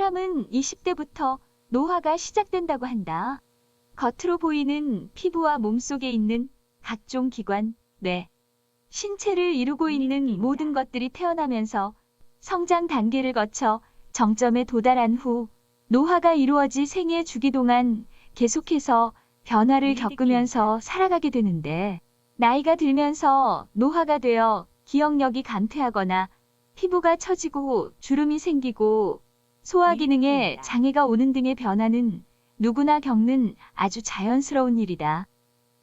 사람은 20대부터 노화가 시작된다고 한다. 겉으로 보이는 피부와 몸속에 있는 각종 기관, 뇌, 신체를 이루고 있는 모든 것들이 태어나면서 성장 단계를 거쳐 정점에 도달한 후 노화가 이루어지 생애 주기 동안 계속해서 변화를 겪으면서 살아가게 되는데, 나이가 들면서 노화가 되어 기억력이 감퇴하거나 피부가 처지고 주름이 생기고 소화 기능에 장애가 오는 등의 변화는 누구나 겪는 아주 자연스러운 일이다.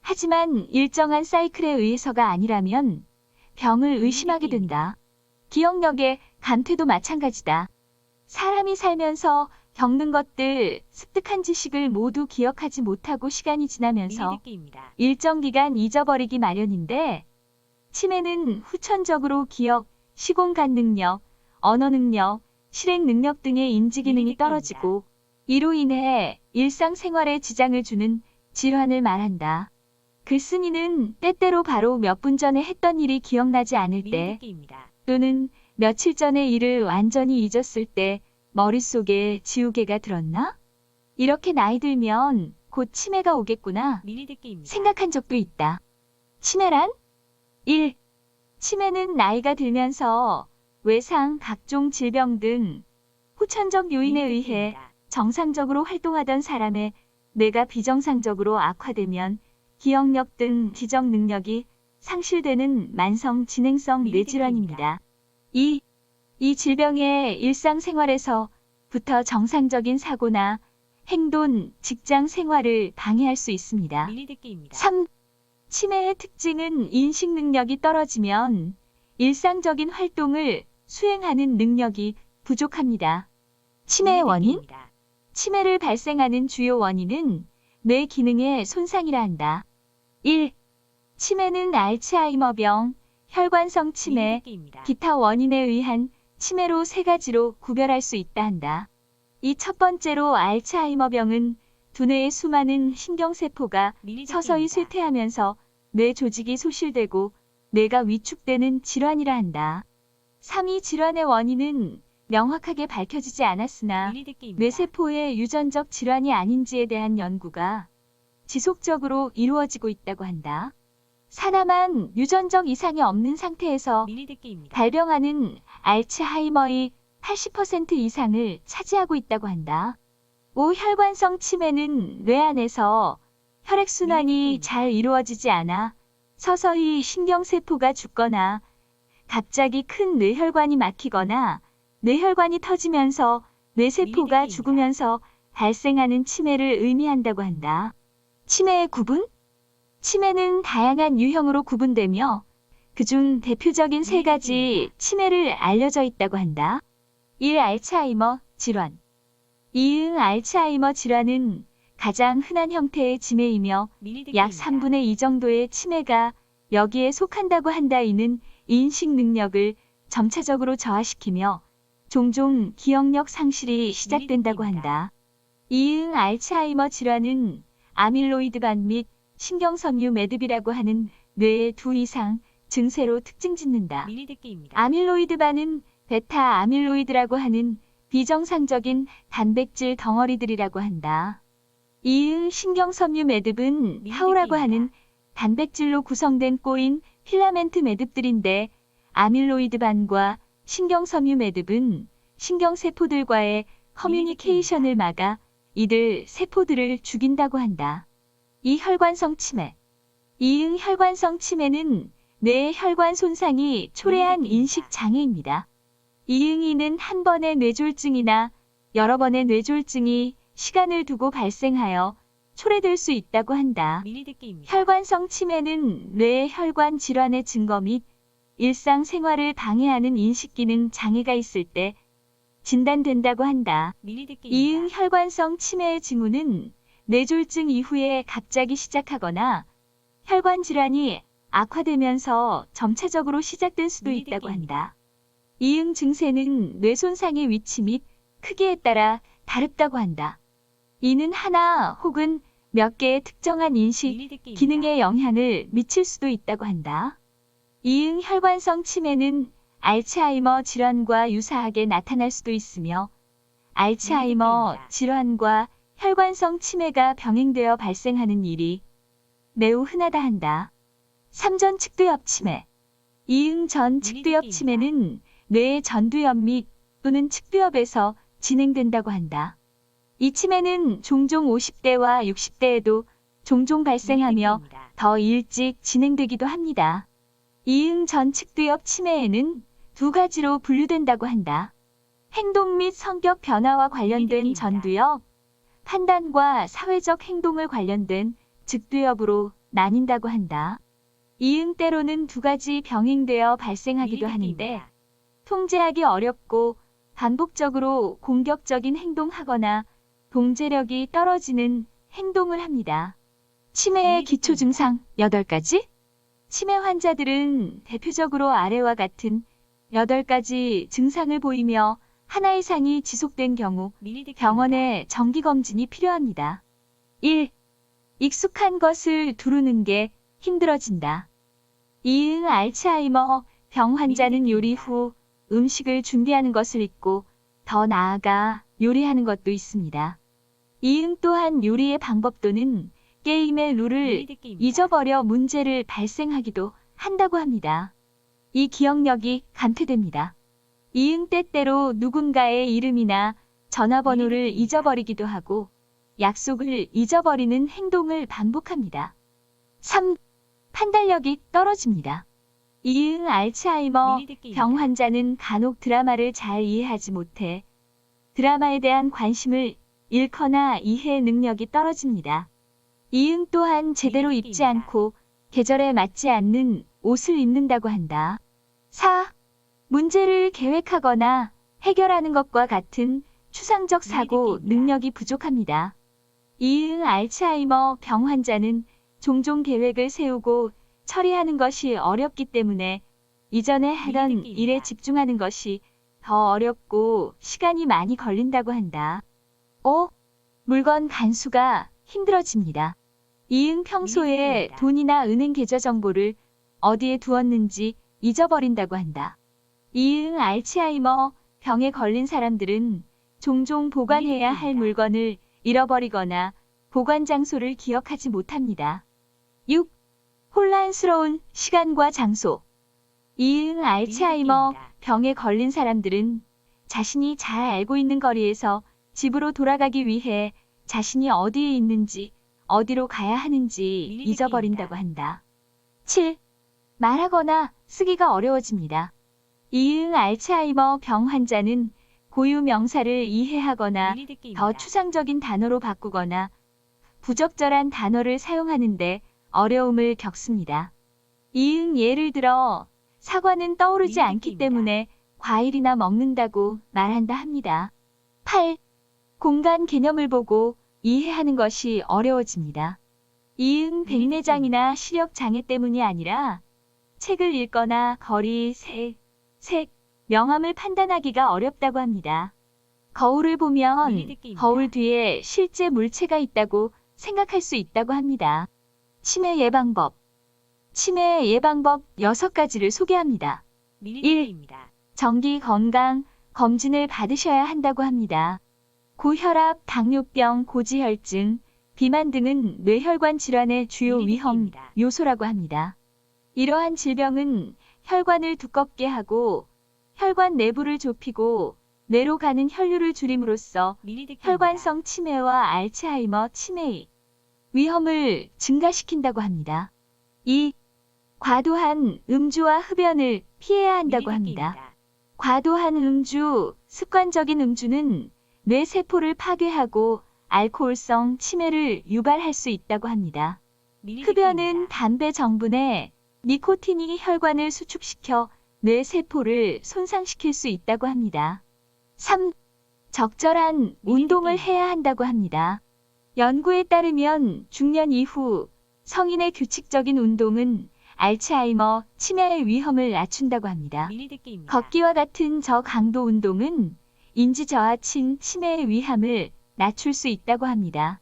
하지만 일정한 사이클에 의해서가 아니라면 병을 의심하게 된다. 기억력의 감퇴도 마찬가지다. 사람이 살면서 겪는 것들, 습득한 지식을 모두 기억하지 못하고 시간이 지나면서 일정 기간 잊어버리기 마련인데, 치매는 후천적으로 기억, 시공간 능력, 언어 능력, 실행 능력 등의 인지 기능이 떨어지고 이로 인해 일상생활에 지장을 주는 질환을 말한다. 글쓴이는 때때로 바로 몇 분 전에 했던 일이 기억나지 않을 때, 또는 며칠 전의 일을 완전히 잊었을 때 머릿속에 지우개가 들었나? 이렇게 나이 들면 곧 치매가 오겠구나 생각한 적도 있다. 치매란? 1. 치매는 나이가 들면서 외상, 각종 질병 등 후천적 요인에 의해 정상적으로 활동하던 사람의 뇌가 비정상적으로 악화되면 기억력 등 지적 능력이 상실되는 만성 진행성 뇌질환입니다. 2. 이 질병의 일상생활에서부터 정상적인 사고나 행동, 직장 생활을 방해할 수 있습니다. 3. 치매의 특징은 인식 능력이 떨어지면 일상적인 활동을 수행하는 능력이 부족합니다. 치매의 원인? 치매를 발생하는 주요 원인은 뇌 기능의 손상이라 한다. 1. 치매는 알츠하이머병, 혈관성 치매, 기타 원인에 의한 치매로 세 가지로 구별할 수 있다 한다. 이 첫 번째로 알츠하이머병은 두뇌의 수많은 신경세포가 서서히 쇠퇴하면서 뇌 조직이 소실되고 뇌가 위축되는 질환이라 한다. 3. 이 질환의 원인은 명확하게 밝혀지지 않았으나 뇌세포의 유전적 질환이 아닌지에 대한 연구가 지속적으로 이루어지고 있다고 한다. 사나만 유전적 이상이 없는 상태에서 발병하는 알츠하이머의 80% 이상을 차지하고 있다고 한다. 5. 혈관성 치매는 뇌 안에서 혈액순환이 잘 이루어지지 않아 서서히 신경세포가 죽거나 갑자기 큰 뇌혈관이 막히거나 뇌혈관이 터지면서 뇌세포가 죽으면서 발생하는 치매를 의미한다고 한다. 치매의 구분? 치매는 다양한 유형으로 구분되며 그중 대표적인 세 가지 치매를 알려져 있다고 한다. 1. 알츠하이머 질환. 이응 알츠하이머 질환은 가장 흔한 형태의 치매이며 약 3분의 2 정도의 치매가 여기에 속한다고 한다. 이는 인식 능력을 점차적으로 저하시키며 종종 기억력 상실이 시작된다고 한다. 이응 알츠하이머 질환은 아밀로이드반 및 신경섬유 매듭이라고 하는 뇌의 두 이상 증세로 특징짓는다. 아밀로이드반은 베타 아밀로이드라고 하는 비정상적인 단백질 덩어리들이라고 한다. 이응 신경섬유 매듭은 타우라고 하는 단백질로 구성된 꼬인 필라멘트 매듭들인데, 아밀로이드반과 신경섬유 매듭은 신경세포들과의 커뮤니케이션을 막아 이들 세포들을 죽인다고 한다. 이 혈관성 치매. 이응 혈관성 치매는 뇌의 혈관 손상이 초래한 인식 장애입니다. 이응이는 한 번의 뇌졸중이나 여러 번의 뇌졸중이 시간을 두고 발생하여 초래될 수 있다고 한다. 혈관성 치매는 뇌의 혈관 질환의 증거 및 일상생활을 방해하는 인식기능 장애가 있을 때 진단된다고 한다. 이응 혈관성 치매의 징후는 뇌졸중 이후에 갑자기 시작하거나 혈관 질환이 악화되면서 점차적으로 시작될 수도 있다고 한다. 이응 증세는 뇌 손상의 위치 및 크기에 따라 다르다고 한다. 이는 하나 혹은 몇 개의 특정한 인식 기능에 영향을 미칠 수도 있다고 한다. 이응 혈관성 치매는 알츠하이머 질환과 유사하게 나타날 수도 있으며 알츠하이머 질환과 혈관성 치매가 병행되어 발생하는 일이 매우 흔하다 한다. 3전 측두엽 치매. 이응 전 측두엽 치매는 뇌의 전두엽 및 또는 측두엽에서 진행된다고 한다. 이 치매는 종종 50대와 60대에도 종종 발생하며 더 일찍 진행되기도 합니다. 이응 전 측두엽 치매에는 두 가지로 분류된다고 한다. 행동 및 성격 변화와 관련된 전두엽, 판단과 사회적 행동을 관련된 측두엽으로 나뉜다고 한다. 이응 때로는 두 가지 병행되어 발생하기도 하는데 통제하기 어렵고 반복적으로 공격적인 행동하거나 동제력이 떨어지는 행동을 합니다. 치매의 기초 증상 8가지? 치매 환자들은 대표적으로 아래와 같은 8가지 증상을 보이며 하나 이상이 지속된 경우 병원에 정기검진이 필요합니다. 1. 익숙한 것을 두르는 게 힘들어진다. 이응 알츠하이머 병 환자는 요리 후 음식을 준비하는 것을 잊고 더 나아가 요리하는 것도 있습니다. 이응 또한 요리의 방법 또는 게임의 룰을 잊어버려 문제를 발생하기도 한다고 합니다. 이 기억력이 감퇴됩니다. 이응 때때로 누군가의 이름이나 전화번호를 잊어버리기도 하고 약속을 잊어버리는 행동을 반복합니다. 3. 판단력이 떨어집니다. 이응 알츠하이머 병 환자는 간혹 드라마를 잘 이해하지 못해 드라마에 대한 관심을 잃거나 이해 능력이 떨어집니다. 이응 또한 제대로 입지 않고 계절에 맞지 않는 옷을 입는다고 한다. 4. 문제를 계획하거나 해결하는 것과 같은 추상적 사고 능력이 부족합니다. 이응 알츠하이머 병 환자는 종종 계획을 세우고 처리하는 것이 어렵기 때문에 이전에 하던 일에 집중하는 것이 더 어렵고 시간이 많이 걸린다고 한다. 5. 물건 간수가 힘들어집니다. 이응 평소에 돈이나 은행 계좌 정보를 어디에 두었는지 잊어버린다고 한다. 이응 알츠하이머 병에 걸린 사람들은 종종 보관해야 할 물건을 잃어버리거나 보관 장소를 기억하지 못합니다. 6. 혼란스러운 시간과 장소. 이응 알츠하이머 병에 걸린 사람들은 자신이 잘 알고 있는 거리에서 집으로 돌아가기 위해 자신이 어디에 있는지, 어디로 가야 하는지 잊어버린다고 한다. 7. 말하거나 쓰기가 어려워집니다. 이응 알츠하이머 병 환자는 고유 명사를 이해하거나 더 추상적인 단어로 바꾸거나 부적절한 단어를 사용하는데 어려움을 겪습니다. 이응 예를 들어 사과는 떠오르지 않기 때문에 과일이나 먹는다고 말한다 합니다. 8. 공간 개념을 보고 이해하는 것이 어려워집니다. 이응 백내장이나 시력 장애 때문이 아니라 책을 읽거나 거리, 색, 명암을 판단하기가 어렵다고 합니다. 거울을 보면 거울 뒤에 실제 물체가 있다고 생각할 수 있다고 합니다. 치매 예방법. 치매 예방법 6가지를 소개합니다. 1. 정기 건강 검진을 받으셔야 한다고 합니다. 고혈압, 당뇨병, 고지혈증, 비만 등은 뇌혈관 질환의 주요 위험 요소라고 합니다. 이러한 질병은 혈관을 두껍게 하고 혈관 내부를 좁히고 뇌로 가는 혈류를 줄임으로써 혈관성 치매와 알츠하이머 치매의 위험을 증가시킨다고 합니다. 2. 과도한 음주와 흡연을 피해야 한다고 합니다. 과도한 음주, 습관적인 음주는 뇌 세포를 파괴하고 알코올성 치매를 유발할 수 있다고 합니다. 흡연은 담배 정분에 니코틴이 혈관을 수축시켜 뇌 세포를 손상시킬 수 있다고 합니다. 3. 적절한 운동을 해야 한다고 합니다. 연구에 따르면 중년 이후 성인의 규칙적인 운동은 알츠하이머 치매의 위험을 낮춘다고 합니다. 걷기와 같은 저강도 운동은 인지 저하층 치매의 위험을 낮출 수 있다고 합니다.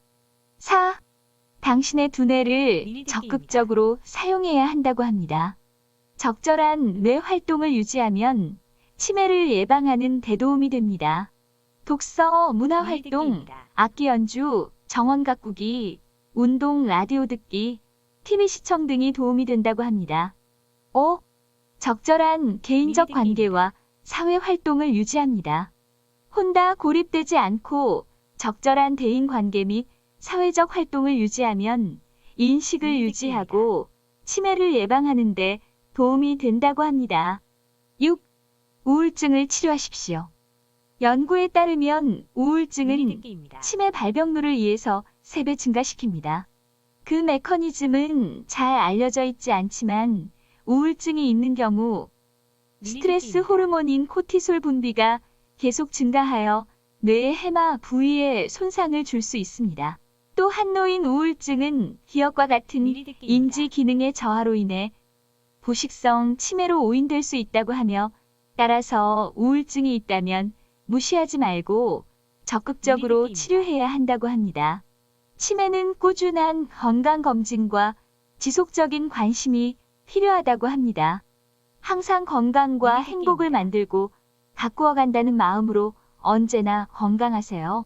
4. 당신의 두뇌를 적극적으로 사용해야 한다고 합니다. 적절한 뇌 활동을 유지하면 치매를 예방하는 대도움이 됩니다. 독서, 문화활동, 미니듣기입니다. 악기 연주, 정원 가꾸기, 운동, 라디오 듣기, TV 시청 등이 도움이 된다고 합니다. 5. 적절한 개인적 미니듣기입니다. 관계와 사회 활동을 유지합니다. 혼자 고립되지 않고 적절한 대인 관계 및 사회적 활동을 유지하면 인식을 미니듣기입니다. 유지하고 치매를 예방하는 데 도움이 된다고 합니다. 6. 우울증을 치료하십시오. 연구에 따르면 우울증은 미니듣기입니다. 치매 발병률을 2에서 3배 증가시킵니다. 그 메커니즘은 잘 알려져 있지 않지만 우울증이 있는 경우 스트레스 미니듣기입니다. 호르몬인 코티솔 분비가 계속 증가하여 뇌의 해마 부위에 손상을 줄 수 있습니다. 또 한노인 우울증은 기억과 같은 미니듣기입니다. 인지 기능의 저하로 인해 보식성 치매로 오인될 수 있다고 하며 따라서 우울증이 있다면 무시하지 말고 적극적으로 미니듣기입니다. 치료해야 한다고 합니다. 치매는 꾸준한 건강검진과 지속적인 관심이 필요하다고 합니다. 항상 건강과 미니듣기입니다. 행복을 만들고 가꾸어 간다는 마음으로 언제나 건강하세요.